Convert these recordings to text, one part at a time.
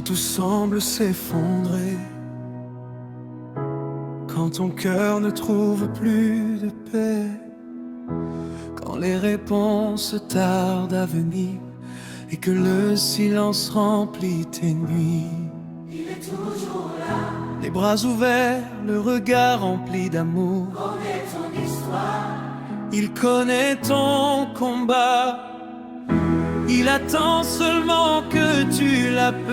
quand tout semble s'effondrer, quand ton cœur ne trouve plus de paix, quand les réponses tardent à venir et que le silence remplit tes nuits. Il est toujours là, Les bras ouverts, le regard rempli d'amour. connaît ton histoire. Il connaît ton combat. Il attend seulement que tu l'appelles.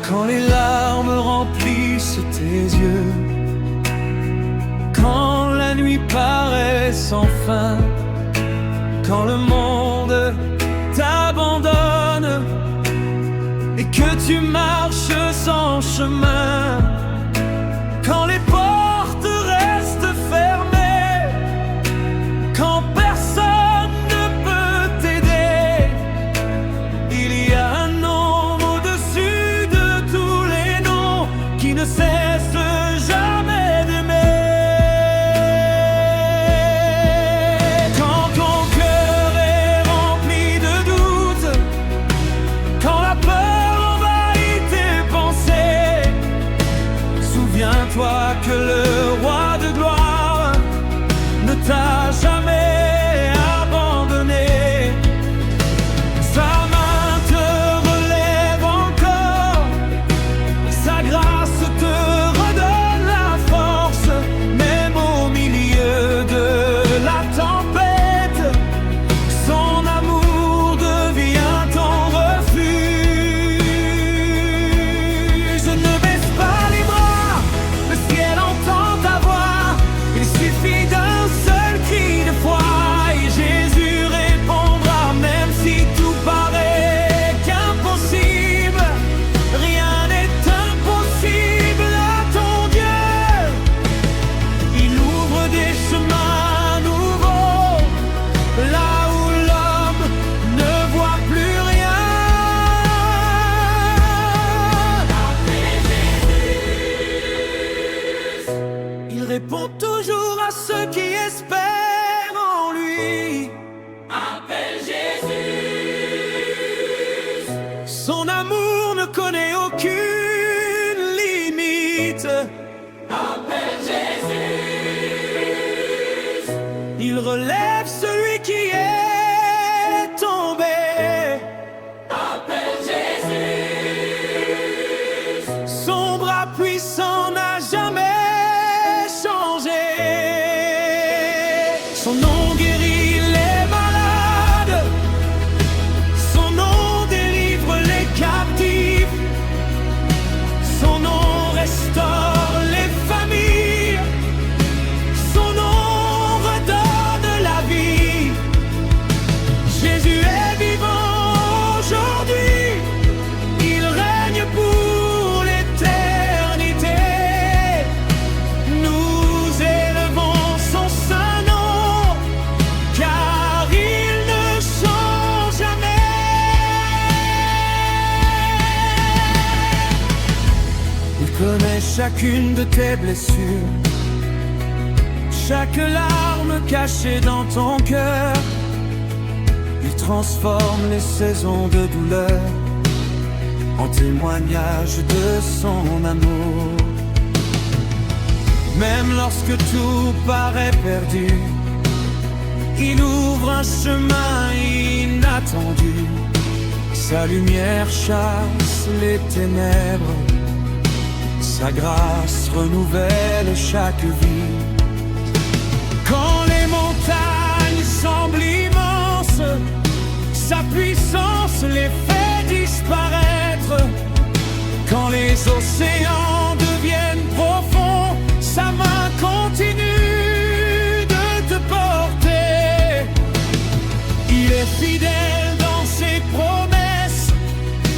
Quand les larmes remplissent tes yeux, quand la nuit paraît sans fin, quand le monde t'abandonne et que tu marches sans chemin, quand les portes restent fermées, quand personne ne peut t'aider, il y a un nom au-dessus de tous les noms qui ne cesse jamais d'aimer. Quand ton cœur est rempli de doutes, quand la peur envahit tes pensées, souviens-toi que le roi de gloire ne t'a jamais abandonné. Sa main te relève encore, sa grâce te redonne la force, même au milieu de la tempête. Son amour devient ton refuge. Ne baisse pas les bras, le ciel entend ta voix. Il suffit d'un seul cri de foi et Jésus répondra, même si tout paraît qu'impossible. Rien n'est impossible à ton Dieu. Il ouvre des chemins nouveaux là où l'homme ne voit plus rien. Il répond toujours à ceux qui espèrent en lui. Appelle Jésus. Son amour ne connaît aucune limite. Appelle Jésus. Il relève celui qui est tombé. Appelle Jésus. Son bras puissant n'a jamais changé. Son nom guérit les malades. Son nom délivre les captifs. Son nom restaure les familles. Son nom redonne la vie. Jésus est vivant aujourd'hui. Il règne pour l'éternité. Nous élevons son saint nom, car il ne change jamais. Il connaît chacune de tes blessures, chaque larme cachée dans ton cœur. Il transforme les saisons de douleur en témoignage de son amour. Même lorsque tout paraît perdu, il ouvre un chemin inattendu. Sa lumière chasse les ténèbres, sa grâce renouvelle chaque vie. Quand les montagnes semblent immenses, sa puissance les fait disparaître. Quand les océans deviennent profonds, sa main continue de te porter. Il est fidèle dans ses promesses,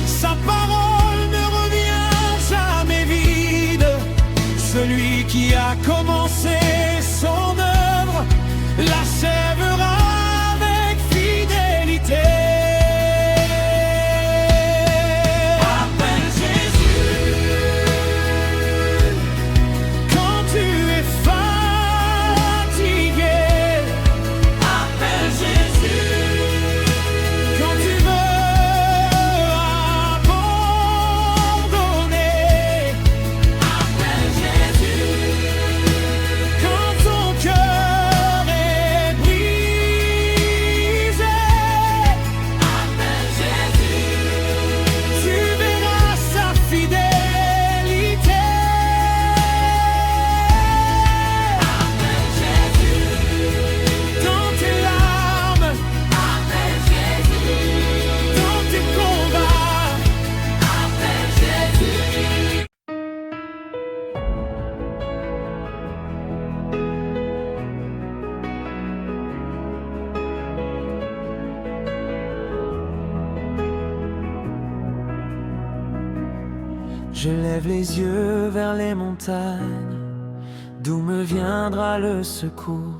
sa parole ne revient jamais vide. Celui qui a commencé son œuvre l'achèvera avec fidélité. Appelle Jésus. Quand tu es fatigué, Je lève les yeux vers les montagnes, d'où me viendra le secours?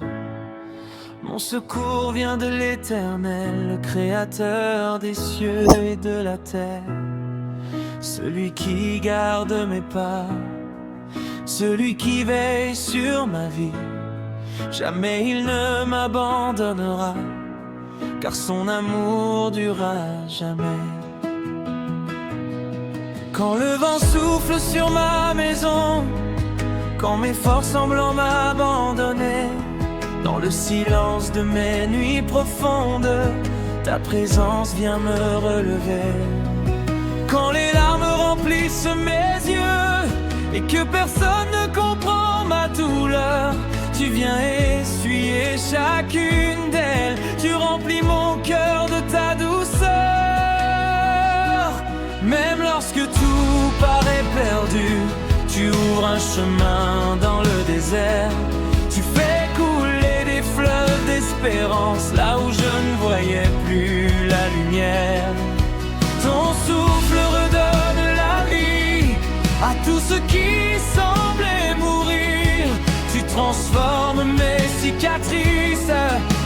Mon secours vient de l'Éternel, le Créateur des cieux et de la terre. Celui qui garde mes pas, celui qui veille sur ma vie. Jamais il ne m'abandonnera, car son amour durera jamais. Quand le vent souffle sur ma maison, quand mes forces semblent m'abandonner, dans le silence de mes nuits profondes, ta présence vient me relever. Quand les larmes remplissent mes yeux et que personne ne comprend ma douleur, tu viens essuyer chacune d'elles. Tu remplis mon cœur de ta douceur. Même lorsque tout paraît perdu, tu ouvres un chemin dans le désert. Tu fais couler des fleuves d'espérance là où je ne voyais plus la lumière. Ton souffle redonne la vie à tout ce qui semblait mourir. Tu transformes mes cicatrices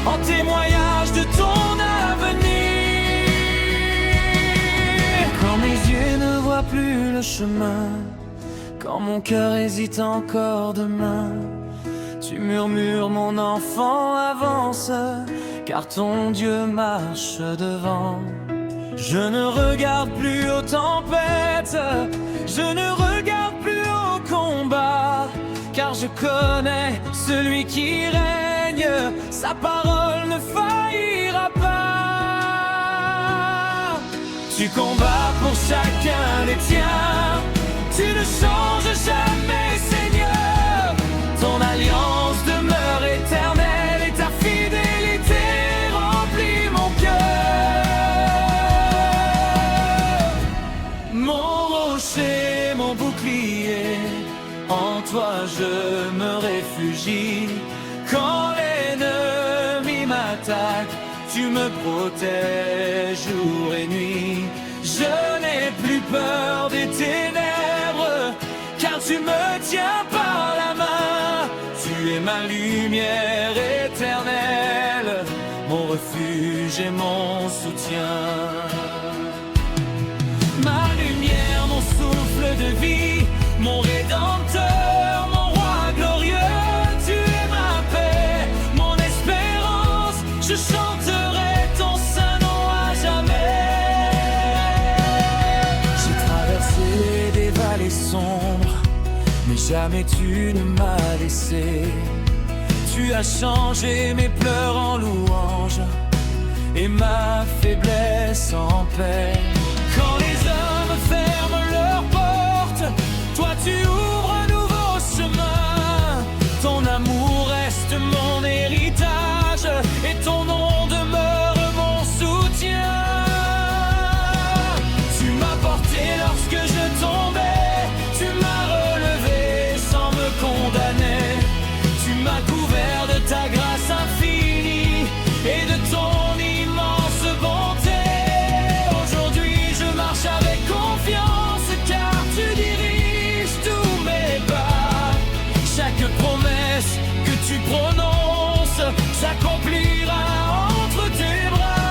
en témoignage de ton avenir. Quand mes yeux ne voient plus le chemin, quand mon cœur hésite encore demain, tu murmures mon enfant avance, car ton Dieu marche devant. Je ne regarde plus aux tempêtes, je ne regarde plus au combat, car je connais celui qui règne, sa parole ne faillira pas. Tu combats pour chacun des tiens, tu ne changes jamais, Seigneur. Ton alliance demeure éternelle et ta fidélité remplit mon cœur. Mon rocher, mon bouclier, en toi je me réfugie. Quand l'ennemi m'attaque, tu me protèges jour et nuit. Je n'ai plus peur des ténèbres, car tu me tiens par la main. Tu es ma lumière éternelle, mon refuge et mon soutien. Ma lumière, mon souffle de vie, mon rédempteur, mon roi glorieux. Tu es ma paix, mon espérance, je chanterai ton saint nom à jamais. J'ai traversé des vallées sombres, mais jamais tu ne m'as laissé. Tu as changé mes pleurs en louanges et ma faiblesse en paix. Quand les hommes ferment leurs portes, toi tu ouvres un nouveau chemin. Ton amour reste mon héritage et ton nom demeure mon soutien. Tu m'as porté lorsque je tombais, tu m'as relevé sans me condamner. Tu m'as couvert de ta grâce infinie et de ton immense bonté. Aujourd'hui je marche avec confiance, car tu diriges tous mes pas. Chaque promesse que tu prononces s'accomplira entre tes bras.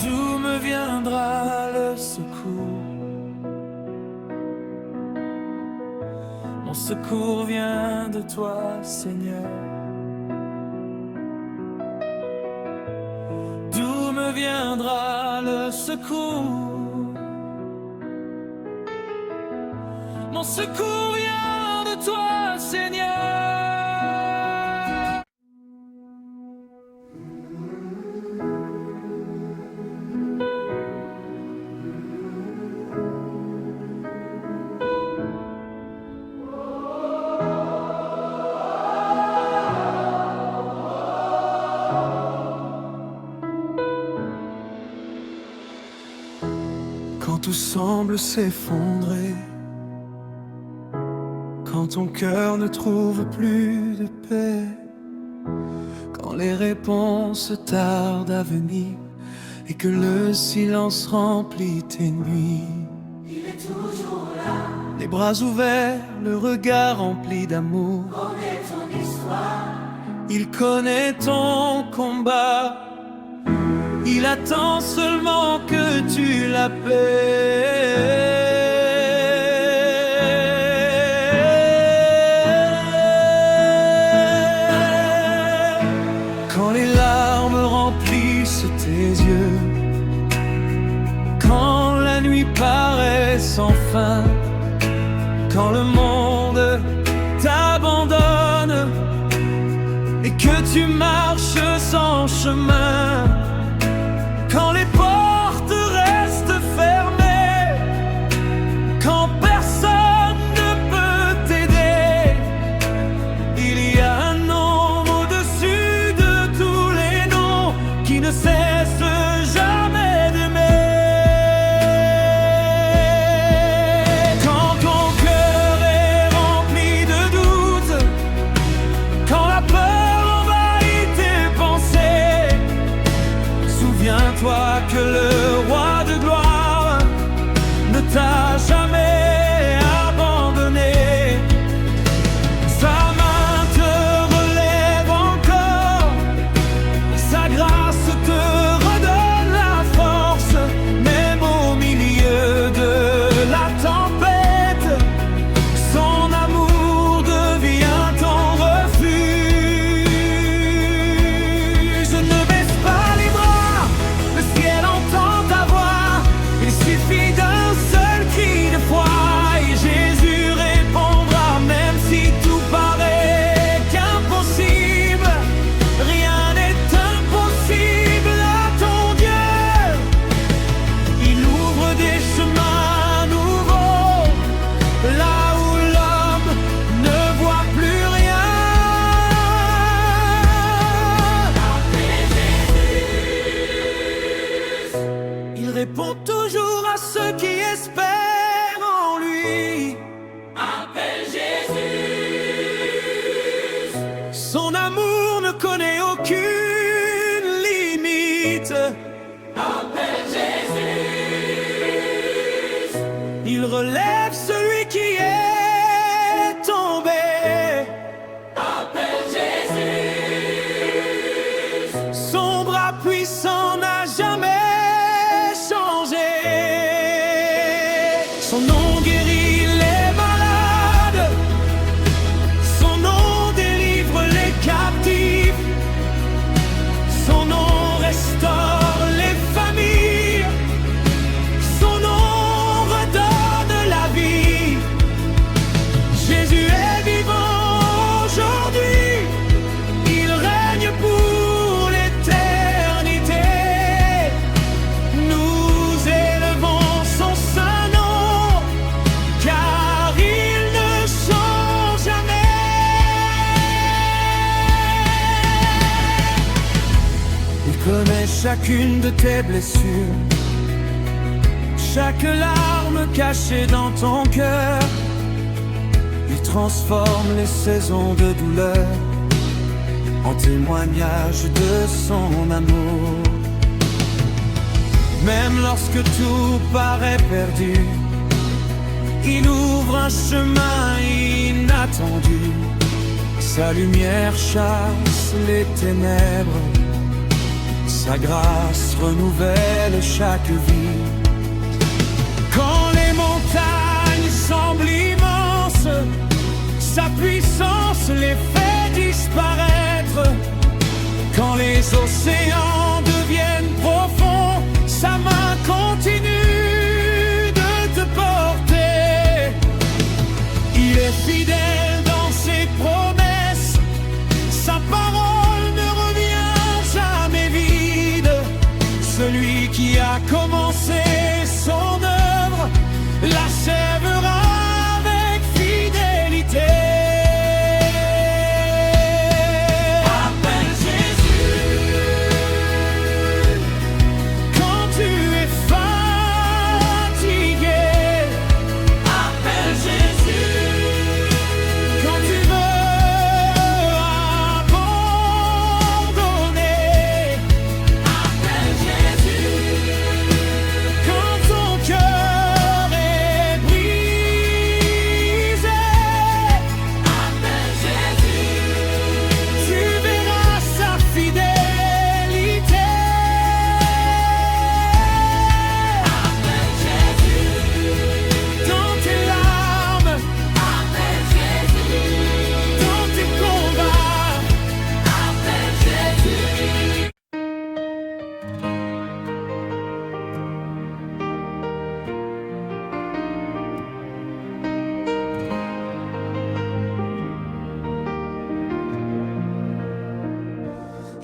D'où me viendra le secours? Mon secours vient de toi, Seigneur. D'où me viendra le secours? Mon secours vient de toi, Seigneur. Quand tout semble s'effondrer, quand ton cœur ne trouve plus de paix, quand les réponses tardent à venir, et que le silence remplit tes nuits. Il est toujours là, Les bras ouverts, le regard rempli d'amour. connaît ton histoire. Il connaît ton combat. Il attend seulement que tu l'appelles. Quand les larmes remplissent tes yeux, quand la nuit paraît sans fin, quand le monde t'abandonne et que tu marches sans chemin, quand les portes restent fermées, quand personne ne peut t'aider, il y a un nom au-dessus de tous les noms qui ne cesse jamais d'aimer. Quand ton cœur est rempli de doutes, quand la peur envahit tes pensées, souviens-toi que le roi de gloire ne t'a jamais abandonné. Sa main te relève encore, sa grâce te redonne la force, même au milieu de la tempête. Son amour devient ton refuge. Ne baisse pas les bras, le ciel entend ta voix. Il suffit d'un seul cri de foi et Jésus répondra. Même si tout paraît qu'impossible, rien n'est impossible à ton Dieu. Il ouvre des chemins nouveaux là où l'homme ne voit plus rien. Il répond toujours à ceux qui espèrent en lui. Appelle Jésus. Son amour ne connaît aucune limite. Appelle Jésus. Il relève celui qui est tombé. Appelle Jésus. Son bras puissant n'a jamais changé. Son nom guérit les malades. Son nom délivre les captifs. Son nom restaure les familles. Son nom redonne la vie. Jésus est vivant aujourd'hui. Il règne pour l'éternité. Nous élevons son saint nom, car il ne change jamais. Il connaît chacune de tes blessures, chaque larme cachée dans ton cœur. Il transforme les saisons de douleur en témoignage de son amour. Même lorsque tout paraît perdu, il ouvre un chemin inattendu. Sa lumière chasse les ténèbres. Sa grâce renouvelle chaque vie. Quand les montagnes semblent immenses, sa puissance les fait disparaître. Quand les océans deviennent profonds, sa main continue de te porter. Il est fidèle dans ses promesses. Sa parole ne revient jamais vide. Celui qui a commencé son œuvre l'achèvera avec fidélité. Appelle Jésus. Quand tu es fatigué, Appelle Jésus. quand tu veux abandonner, Appelle Jésus.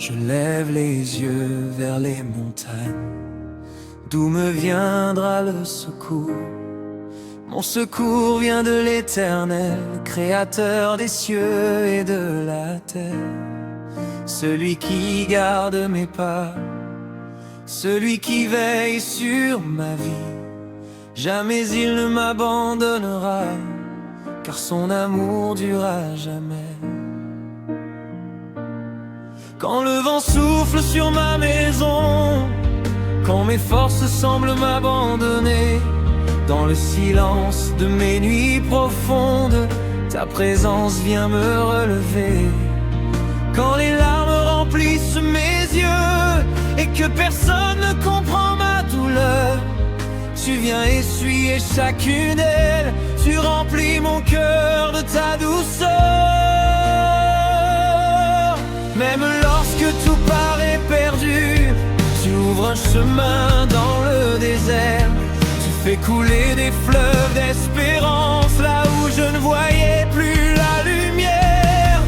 Je lève les yeux vers les montagnes. D'où me viendra le secours? Mon secours vient de l'Éternel, créateur des cieux et de la terre. Celui qui garde mes pas, celui qui veille sur ma vie. Jamais il ne m'abandonnera, car son amour durera jamais. Quand le vent souffle sur ma maison, quand mes forces semblent m'abandonner, dans le silence de mes nuits profondes, ta présence vient me relever. Quand les larmes remplissent mes yeux et que personne ne comprend ma douleur, tu viens essuyer chacune d'elles, tu remplis mon cœur de ta douceur. Même lorsque tout paraît perdu, tu ouvres un chemin dans le désert. Tu fais couler des fleuves d'espérance là où je ne voyais plus la lumière.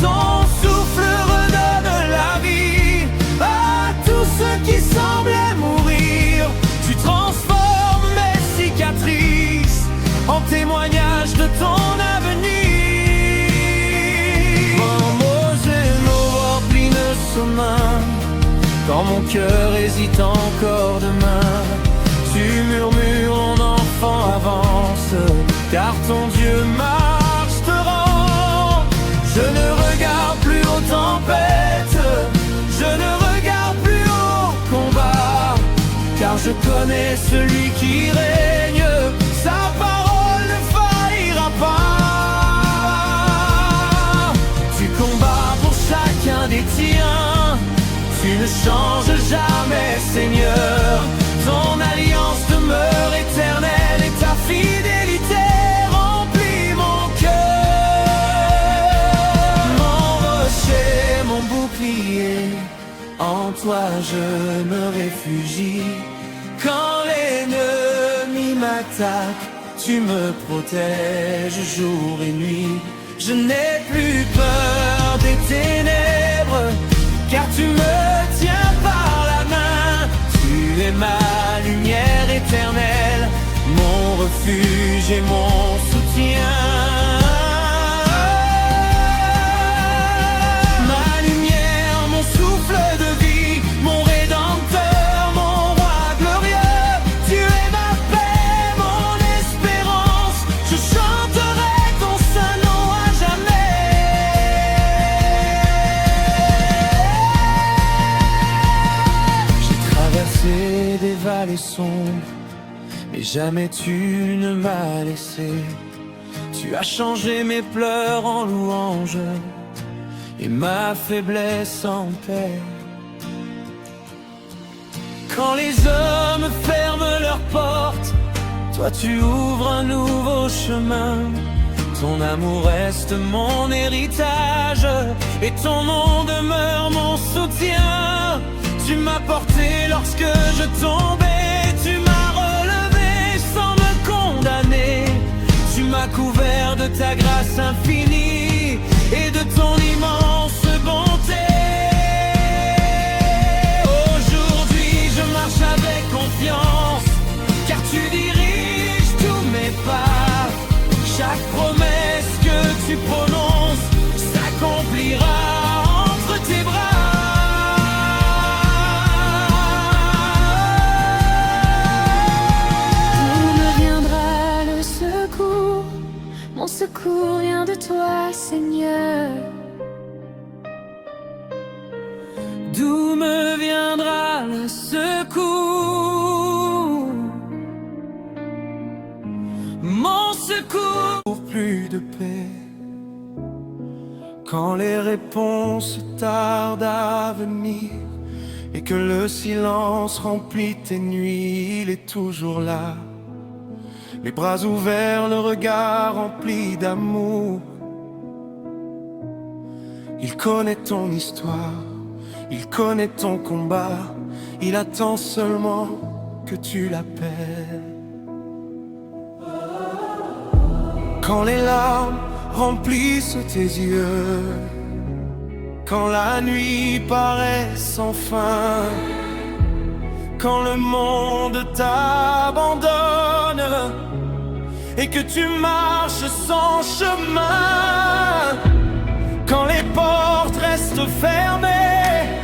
Ton souffle redonne la vie à tous ceux qui semblaient mourir. Tu transformes mes cicatrices en témoignage de ton avenir. Quand mon cœur hésite encore demain, tu murmures, mon enfant avance, car ton Dieu marche te rend. Je ne regarde plus aux tempêtes, je ne regarde plus au combat, car je connais celui qui règne, sa parole ne faillira pas. Tu combats pour chacun des tiens, tu ne changes jamais, Seigneur. Ton alliance demeure éternelle et ta fidélité remplit mon cœur. Mon rocher, mon bouclier, en toi je me réfugie. Quand l'ennemi m'attaque, tu me protèges jour et nuit. Je n'ai plus peur des ténèbres, car tu me tiens par la main. Tu es ma lumière éternelle, mon refuge et mon soutien. Ma lumière, mon souffle de vie, mon rédempteur, mon roi glorieux. Tu es ma paix, mon espérance, je chanterai ton saint nom à jamais. Des vallées sombres, mais jamais tu ne m'as laissé. Tu as changé mes pleurs en louanges et ma faiblesse en paix. Quand les hommes ferment leurs portes, toi tu ouvres un nouveau chemin. Ton amour reste mon héritage et ton nom demeure mon soutien. Tu m'as porté lorsque je tombais, tu m'as relevé sans me condamner. Tu m'as couvert de ta grâce infinie et de ton immense bonté. Aujourd'hui je marche avec confiance, car tu diriges tous mes pas. Chaque promesse que tu prononces s'accomplira entre tes bras. Mon secours vient de toi, Seigneur. D'où me viendra le secours? Mon secours. Pour plus de paix, quand les réponses tardent à venir et que le silence remplit tes nuits, il est toujours là. Les bras ouverts, le regard rempli d'amour. Il connaît ton histoire, il connaît ton combat. Il attend seulement que tu l'appelles. Quand les larmes remplissent tes yeux, quand la nuit paraît sans fin, quand le monde t'abandonne et que tu marches sans chemin, quand les portes restent fermées,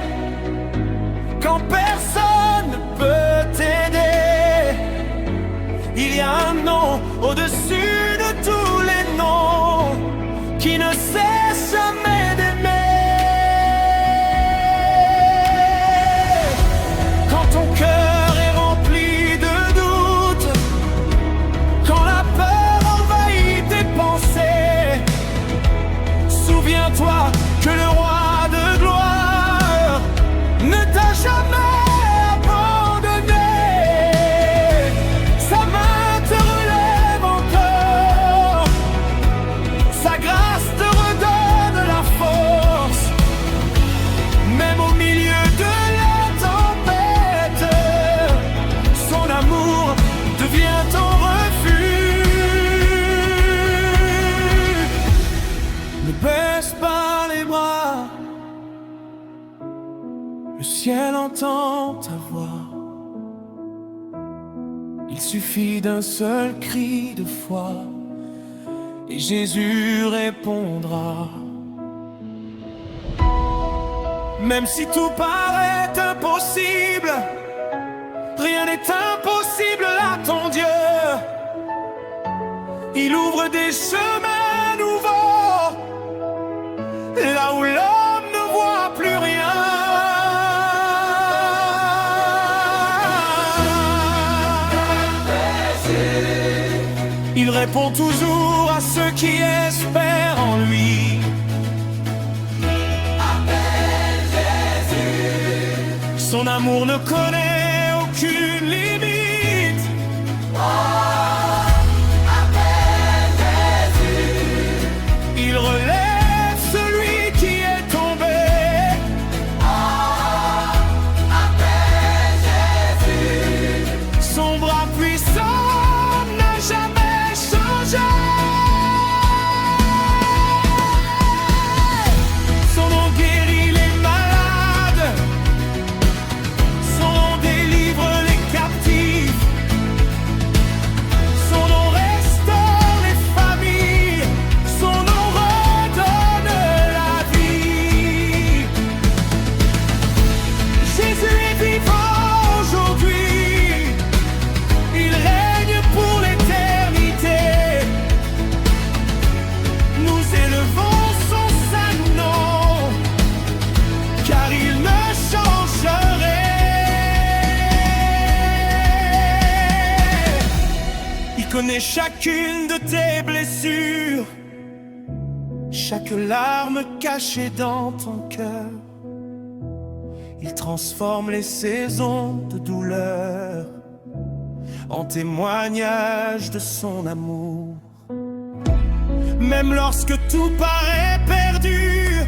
quand personne ne peut t'aider, il y a un nom au-dessus de tous les noms qui ne cesse jamais d'aimer. Quand ton cœur est rempli de doutes, quand la peur envahit tes pensées, souviens-toi que le roi de gloire ne t'a jamais abandonné. Sa main te relève encore, sa grâce te redonne la force. Même au milieu de la tempête, son amour devient ton refuge. Ne baisse pas les bras, le ciel entend ta voix. Il suffit d'un seul cri de foi et Jésus répondra. Même si tout paraît impossible, rien n'est impossible à ton Dieu. Il ouvre des chemins nouveaux là où l'homme ne voit plus rien. Il répond toujours à ceux qui espèrent en lui. Son amour ne connaît aucune limite. Il relève celui qui est tombé. Son bras puissant n'a jamais changé. Son nom guérit les malades, son nom délivre les captifs, son nom restaure les familles, son nom redonne la vie. Jésus est vivant aujourd'hui, il règne pour l'éternité. Nous élevons son saint nom, car il ne changerait. Il connaît chacune de tes blessures, chaque larme cachée dans ton cœur. Il transforme les saisons de douleur en témoignage de son amour. Même lorsque tout paraît perdu,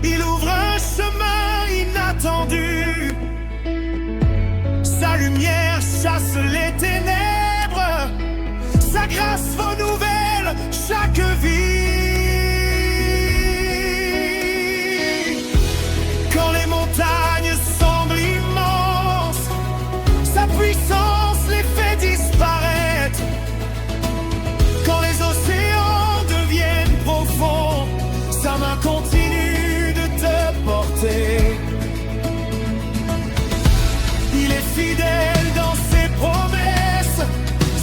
il ouvre un chemin inattendu. Sa lumière chasse les ténèbres, sa grâce renouvelle chaque vie. Quand les montagnes semblent immenses, sa puissance les fait disparaître. Quand les océans deviennent profonds, sa main continue de te porter. Il est fidèle dans ses promesses,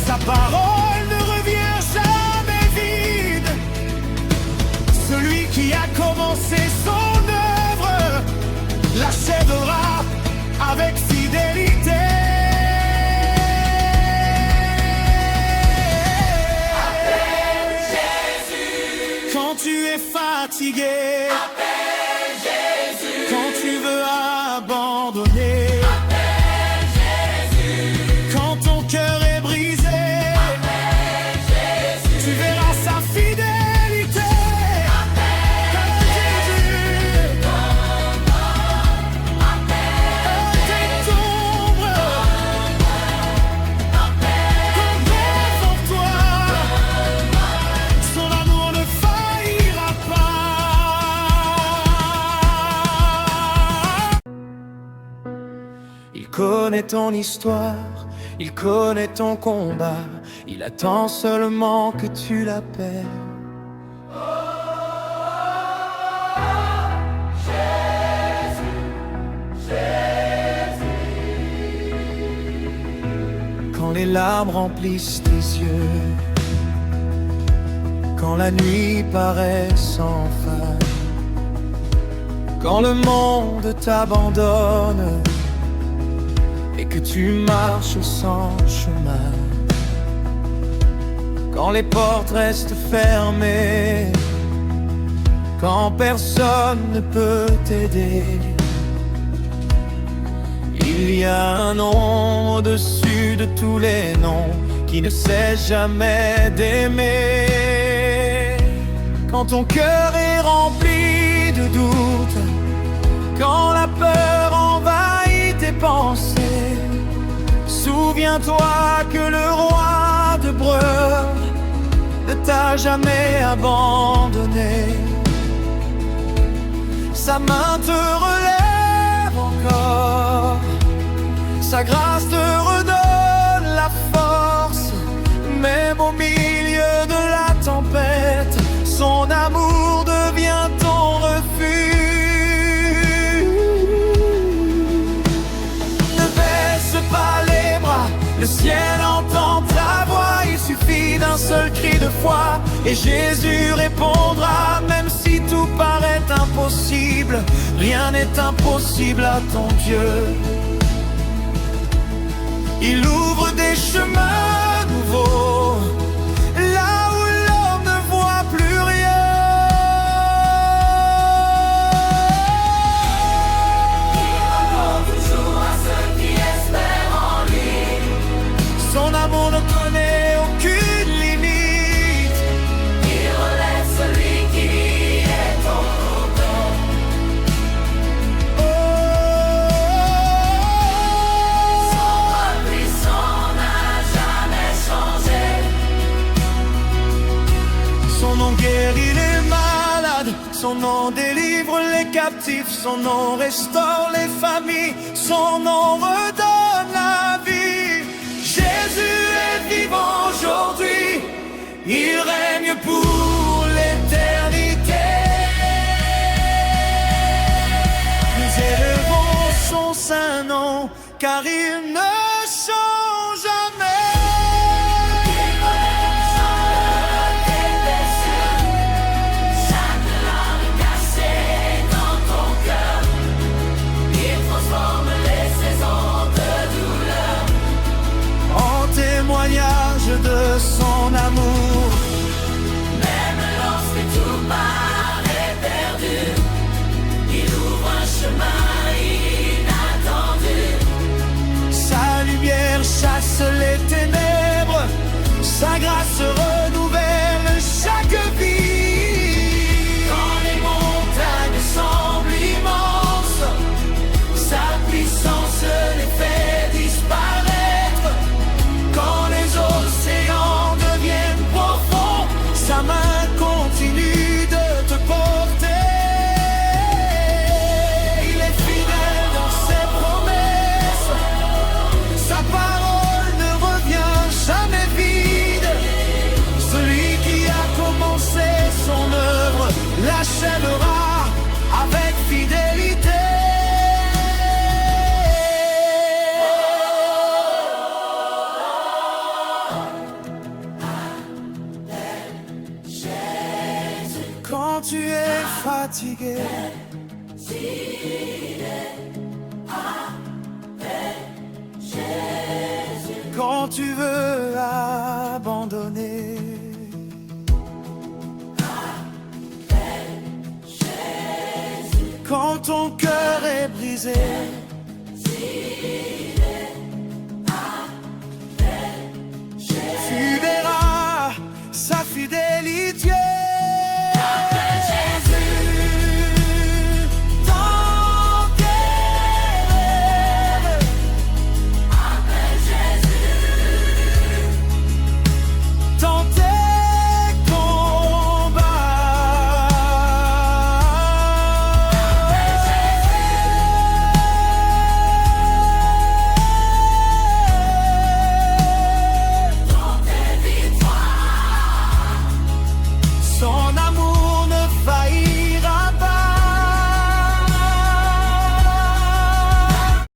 sa parole ne revient jamais vide. Celui qui a commencé son œuvre l'achèvera avec fidélité. Quand tu es fatigué, quand tu veux abandonner, quand ton cœur est brisé, tu verras sa fidélité. Jésus, tes tombes, devant toi, son amour ne faillira pas. connaît ton histoire, il connaît ton combat, il attend seulement que tu l'appelles. Quand les larmes remplissent tes yeux, quand la nuit paraît sans fin, quand le monde t'abandonne et que tu marches sans chemin, quand les portes restent fermées, quand personne ne peut t'aider, il y a un nom au-dessus de tous les noms qui ne cesse jamais d'aimer. Quand ton cœur est rempli de doutes, quand la peur envahit tes pensées, souviens-toi que le roi de Breur ne t'a jamais abandonné. Sa main te relève encore, sa grâce te redonne la force. Même au milieu de la tempête, son amour devient ton refuge. Ne baisse pas les bras, le ciel entend ta voix. Il suffit d'un seul cri de foi et Jésus répondra. Même si tout paraît impossible, rien n'est impossible à ton Dieu. Il ouvre des chemins nouveaux, là où l'homme ne voit plus rien. Il répond toujours à ceux qui espèrent en lui. Son amour ne connaît aucune limite. Il relève celui qui est tombé. Son bras puissant n'a jamais changé. Son nom guérit les malades, son nom délivre les captifs, son nom restaure les familles, son nom redonne la vie. Jésus est vivant aujourd'hui, il règne pour l'éternité. Nous élevons son saint nom, car il ne change jamais. Chaque larme cachée dans ton cœur, il transforme les saisons de douleur. En témoignage de son amour, Même lorsque tout paraît perdu, il ouvre un chemin inattendu. sa lumière chasse les ténèbres, sa grâce renouvelle chaque vie. Quand les montagnes semblent immenses, sa puissance les fait disparaître. Quand les océans deviennent profonds, sa main continue de te porter. Il est fidèle dans ses promesses, sa parole ne revient jamais vide. Celui qui a commencé son œuvre l'achèvera avec fidélité. Quand tu es fatigué, quand tu veux abandonner, quand ton cœur est brisé,